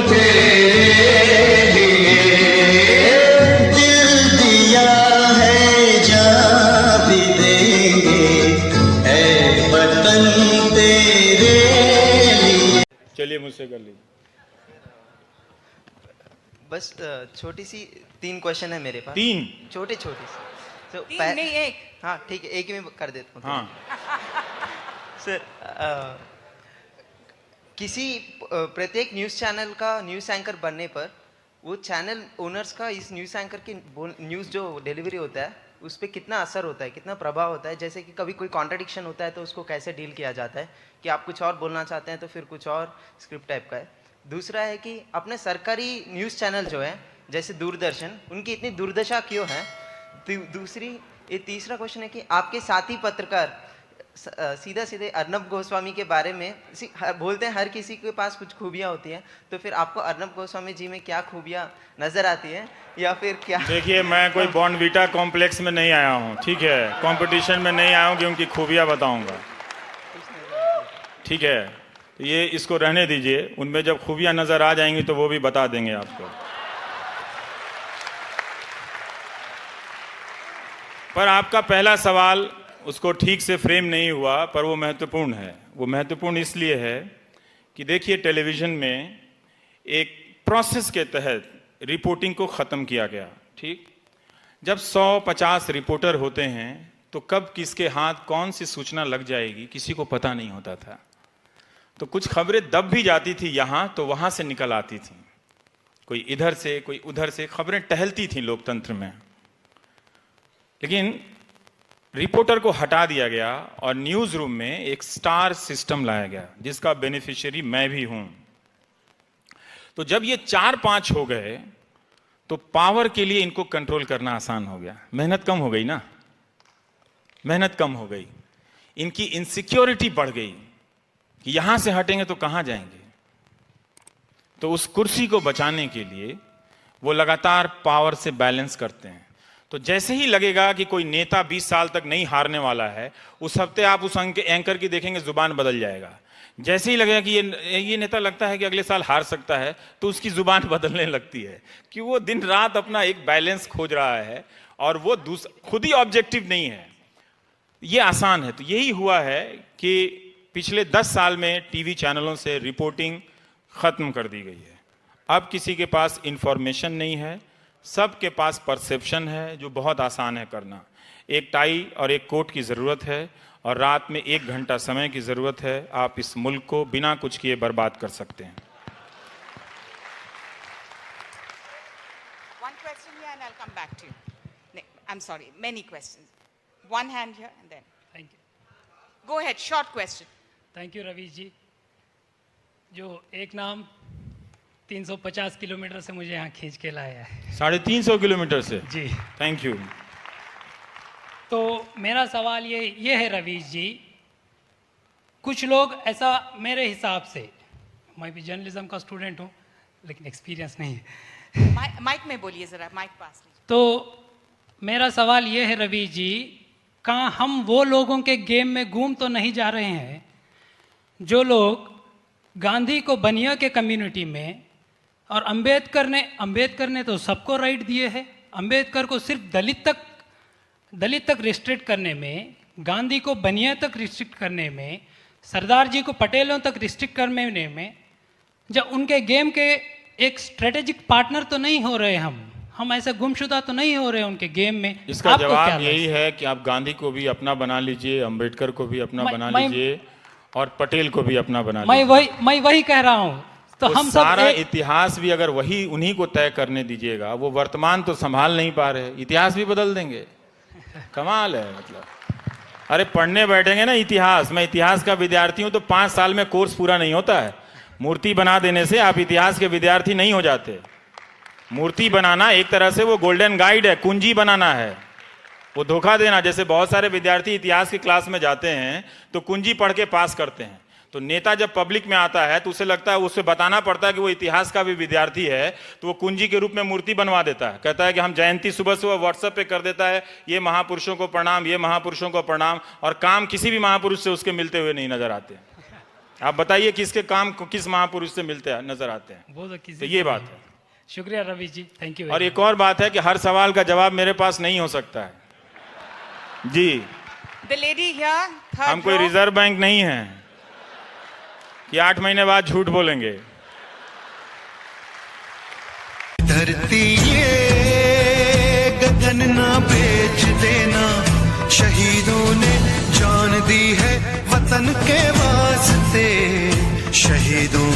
तेरे लिए दिल दिया है, जान भी देंगे है वतन तेरे लिए। चलिए मुझसे कर लीजिए। बस छोटी सी 3 क्वेश्चन है मेरे पास। 3 छोटे छोटे से तो 3 नहीं 1। हाँ ठीक है, एक ही में कर देता हूँ। हाँ सर किसी प्रत्येक न्यूज़ चैनल का न्यूज़ एंकर बनने पर वो चैनल ओनर्स का इस न्यूज़ एंकर की न्यूज़ जो डिलीवरी होता है उस पर कितना असर होता है, कितना प्रभाव होता है? जैसे कि कभी कोई कॉन्ट्रडिक्शन होता है तो उसको कैसे डील किया जाता है कि आप कुछ और बोलना चाहते हैं तो फिर कुछ और स्क्रिप्ट टाइप का है। दूसरा है कि अपने सरकारी न्यूज़ चैनल जो है जैसे दूरदर्शन, उनकी इतनी दुर्दशा क्यों है? तीसरा क्वेश्चन है कि आपके साथी पत्रकार सीधा सीधे अर्नब गोस्वामी के बारे में बोलते हैं हर किसी के पास कुछ खूबियां होती हैं, तो फिर आपको अर्नब गोस्वामी जी में क्या खूबियां नजर आती हैं या फिर क्या? देखिए, मैं कोई बॉर्नवीटा कॉम्प्लेक्स में नहीं आया हूँ, ठीक है? कंपटीशन में नहीं आया हूँ कि उनकी खूबियां बताऊंगा, ठीक है? तो ये इसको रहने दीजिए, उनमें जब खूबियां नजर आ जाएंगी तो वो भी बता देंगे आपको। पर आपका पहला सवाल उसको ठीक से फ्रेम नहीं हुआ, पर वो महत्वपूर्ण है। वो महत्वपूर्ण इसलिए है कि देखिए, टेलीविज़न में एक प्रोसेस के तहत रिपोर्टिंग को ख़त्म किया गया, ठीक? जब 150 रिपोर्टर होते हैं तो कब किसके हाथ कौन सी सूचना लग जाएगी किसी को पता नहीं होता था। तो कुछ खबरें दब भी जाती थी यहाँ तो वहाँ से निकल आती थी, कोई इधर से कोई उधर से, खबरें टहलती थी लोकतंत्र में। लेकिन रिपोर्टर को हटा दिया गया और न्यूज़ रूम में एक स्टार सिस्टम लाया गया जिसका बेनिफिशियरी मैं भी हूं। तो जब ये 4-5 हो गए तो पावर के लिए इनको कंट्रोल करना आसान हो गया। मेहनत कम हो गई ना, मेहनत कम हो गई, इनकी इनसिक्योरिटी बढ़ गई कि यहां से हटेंगे तो कहां जाएंगे। तो उस कुर्सी को बचाने के लिए वो लगातार पावर से बैलेंस करते हैं। तो जैसे ही लगेगा कि कोई नेता 20 साल तक नहीं हारने वाला है, उस हफ्ते आप उस एंकर की देखेंगे जुबान बदल जाएगा। जैसे ही लगेगा कि ये नेता लगता है कि अगले साल हार सकता है, तो उसकी जुबान बदलने लगती है कि वो दिन रात अपना एक बैलेंस खोज रहा है और वो खुद ही ऑब्जेक्टिव नहीं है। ये आसान है। तो यही हुआ है कि पिछले 10 साल में टीवी चैनलों से रिपोर्टिंग खत्म कर दी गई है। अब किसी के पास इंफॉर्मेशन नहीं है, सबके पास परसेप्शन है, जो बहुत आसान है करना। एक टाई और एक कोट की ज़रूरत है और रात में 1 घंटा समय की ज़रूरत है। आप इस मुल्क को बिना कुछ किए बर्बाद कर सकते हैं। One question here and I'll come back to you. I'm sorry, many questions. One hand here and then. Thank you. Go ahead, short question. Thank you Ravish ji. जो एक नाम 350 किलोमीटर से मुझे यहाँ खींच के लाया है। 350 किलोमीटर से? जी थैंक यू। तो मेरा सवाल ये है रवीश जी, कुछ लोग ऐसा, मेरे हिसाब से, मैं भी जर्नलिज्म का स्टूडेंट हूँ लेकिन एक्सपीरियंस नहीं है। माइक में बोलिए ज़रा, माइक पास लीजिए। तो मेरा सवाल ये है रवीश जी, कहाँ हम वो लोगों के गेम में घूम तो नहीं जा रहे हैं जो लोग गांधी को बनिया के कम्युनिटी में और अंबेडकर ने तो सबको राइट दिए हैं, अंबेडकर को सिर्फ दलित तक रिस्ट्रिक्ट करने में, गांधी को बनिया तक रिस्ट्रिक्ट करने में, सरदार जी को पटेलों तक रिस्ट्रिक्ट करने में, जब उनके गेम के एक स्ट्रेटेजिक पार्टनर तो नहीं हो रहे हम ऐसे गुमशुदा तो नहीं हो रहे उनके गेम में। इसका जवाब यही है कि आप गांधी को भी अपना बना लीजिए, अंबेडकर को भी अपना बना लीजिए और पटेल को भी अपना बना लीजिए। मैं वही कह रहा हूँ। तो हम सारा इतिहास भी अगर वही उन्हीं को तय करने दीजिएगा, वो वर्तमान तो संभाल नहीं पा रहे, इतिहास भी बदल देंगे। कमाल है। मतलब अरे पढ़ने बैठेंगे ना इतिहास, मैं इतिहास का विद्यार्थी हूं, तो 5 साल में कोर्स पूरा नहीं होता है। मूर्ति बना देने से आप इतिहास के विद्यार्थी नहीं हो जाते। मूर्ति बनाना एक तरह से वो गोल्डन गाइड है, कुंजी बनाना है, वो धोखा देना। जैसे बहुत सारे विद्यार्थी इतिहास की क्लास में जाते हैं तो कुंजी पढ़ के पास करते हैं, तो नेता जब पब्लिक में आता है तो उसे लगता है, उसे बताना पड़ता है कि वो इतिहास का भी विद्यार्थी है, तो वो कुंजी के रूप में मूर्ति बनवा देता है। कहता है कि हम जयंती सुबह सुबह व्हाट्सएप पे कर देता है, ये महापुरुषों को प्रणाम, ये महापुरुषों को प्रणाम, और काम किसी भी महापुरुष से उसके मिलते हुए नहीं नजर आते। आप बताइए किसके काम को किस महापुरुष से मिलते हैं नजर आते हैं? वो तो किसी तो ये बात है। शुक्रिया रवि जी, थैंक यू। और एक और बात है कि हर सवाल का जवाब मेरे पास नहीं हो सकता है जी। The lady here, third हम कोई row. रिजर्व बैंक नहीं है कि 8 महीने बाद झूठ बोलेंगे। धरती ये गगन ना बेच देना, शहीदों ने जान दी है वतन के वास्ते, शहीदों